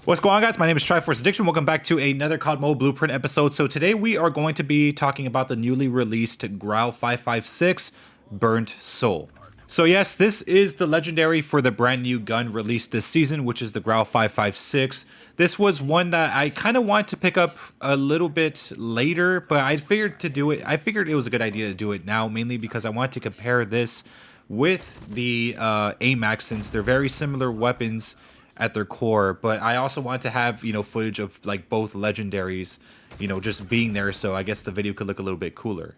What's going on, guys? My name is Triforce Addiction. Welcome back to another COD Mode Blueprint episode. So today we are going to be talking about the newly released GRAU 556 Burnt Soul. So yes, this is the legendary for the brand new gun released this season, which is the GRAU 556. This was one that I kind of want to pick up a little bit later, but I figured it was a good idea to do it now, mainly because I want to compare this with the AMAX, since they're very similar weapons at their core, but I also want to have, footage of like both legendaries, just being there, so I guess the video could look a little bit cooler.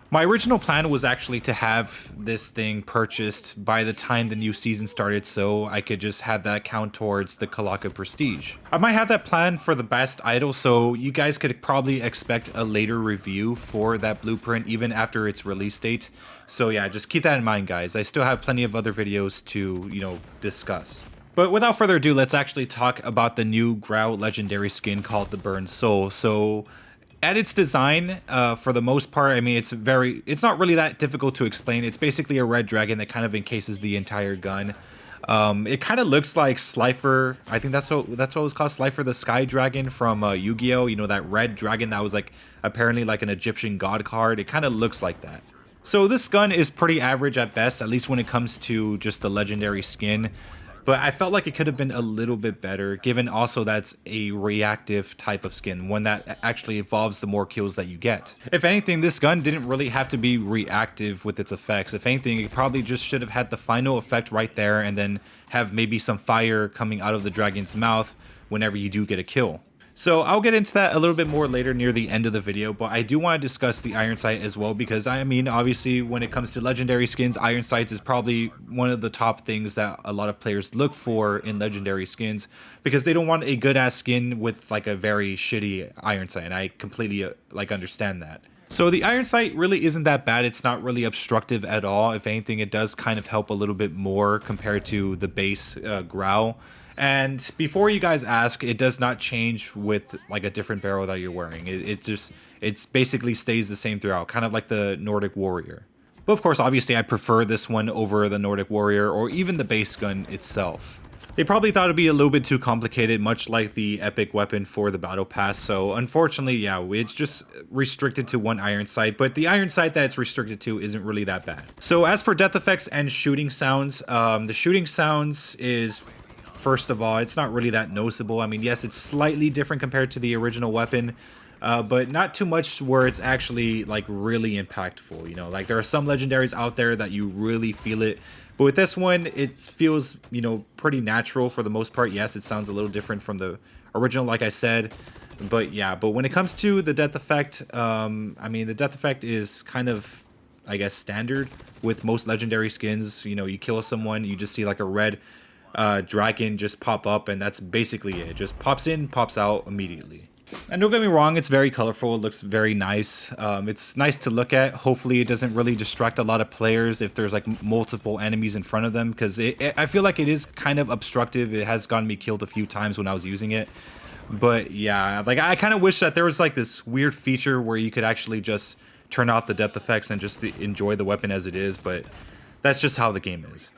My original plan was actually to have this thing purchased by the time the new season started, so I could just have that count towards the Kalaka Prestige. I might have that plan for the best idol, so you guys could probably expect a later review for that blueprint even after its release date. So yeah, just keep that in mind, guys. I still have plenty of other videos to, discuss. But without further ado, let's actually talk about the new GRAU legendary skin called the Burnt Soul. So at its design, for the most part, I mean, it's not really that difficult to explain. It's basically a red dragon that kind of encases the entire gun. It kind of looks like Slifer. I think that's what it was called, Slifer the Sky Dragon from Yu-Gi-Oh! That red dragon that was like apparently like an Egyptian god card. It kind of looks like that. So this gun is pretty average at best, at least when it comes to just the legendary skin. But I felt like it could have been a little bit better, given also that's a reactive type of skin, one that actually evolves the more kills that you get. If anything, this gun didn't really have to be reactive with its effects. If anything, it probably just should have had the final effect right there and then have maybe some fire coming out of the dragon's mouth whenever you do get a kill. So I'll get into that a little bit more later near the end of the video, but I do want to discuss the iron sight as well, because I mean, obviously when it comes to legendary skins, iron sights is probably one of the top things that a lot of players look for in legendary skins, because they don't want a good ass skin with like a very shitty iron sight, and I completely understand that. So the iron sight really isn't that bad. It's not really obstructive at all. If anything, it does kind of help a little bit more compared to the base GRAU. And before you guys ask, it does not change with like a different barrel that you're wearing. It basically stays the same throughout, kind of like the Nordic Warrior. But of course, obviously, I prefer this one over the Nordic Warrior or even the base gun itself. They probably thought it'd be a little bit too complicated, much like the epic weapon for the battle pass. So unfortunately, yeah, it's just restricted to one iron sight, but the iron sight that it's restricted to isn't really that bad. So as for death effects and shooting sounds, the shooting sounds is, first of all, it's not really that noticeable. I mean, yes, it's slightly different compared to the original weapon, but not too much where it's actually like really impactful. Like there are some legendaries out there that you really feel it. But with this one, it feels, pretty natural for the most part. Yes, it sounds a little different from the original, like I said. But yeah, but when it comes to the death effect, I mean, the death effect is kind of, I guess, standard with most legendary skins. You kill someone, you just see like a red dragon just pop up, and that's basically it. Just pops in, pops out immediately. And don't get me wrong, it's very colorful, it looks very nice. It's nice to look at. Hopefully it doesn't really distract a lot of players if there's like multiple enemies in front of them, because I feel like it is kind of obstructive. It has gotten me killed a few times when I was using it. But yeah, like I kind of wish that there was like this weird feature where you could actually just turn off the depth effects and just enjoy the weapon as it is, but that's just how the game is.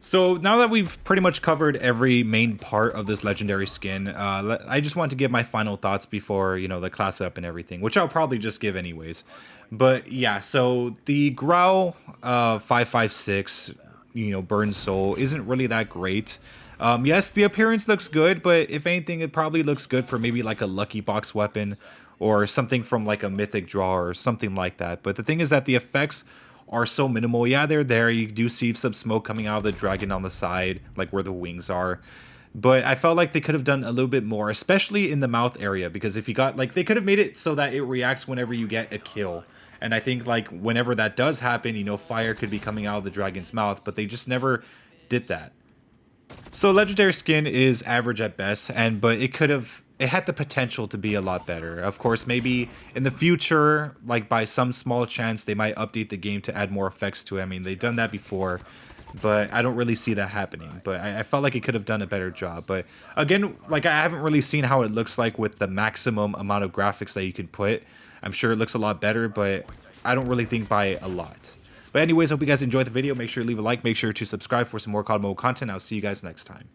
So now that we've pretty much covered every main part of this legendary skin, I just want to give my final thoughts before, the class up and everything, which I'll probably just give anyways. But yeah, so the GRAU 556, Burnt Soul isn't really that great. Yes, the appearance looks good, but if anything, it probably looks good for maybe like a lucky box weapon or something from like a mythic draw or something like that. But the thing is that the effects are so minimal. Yeah, they're there. You do see some smoke coming out of the dragon on the side, like where the wings are. But I felt like they could have done a little bit more, especially in the mouth area, because if you got, like, they could have made it so that it reacts whenever you get a kill. And I think, like, whenever that does happen, fire could be coming out of the dragon's mouth, but they just never did that. So legendary skin is average at best, but it had the potential to be a lot better. Of course, maybe in the future, like by some small chance, they might update the game to add more effects to it. I mean, they've done that before, but I don't really see that happening. But I felt like it could have done a better job. But again, like I haven't really seen how it looks like with the maximum amount of graphics that you can put. I'm sure it looks a lot better, but I don't really think by a lot. But anyways, hope you guys enjoyed the video. Make sure to leave a like. Make sure to subscribe for some more COD Mode content. I'll see you guys next time.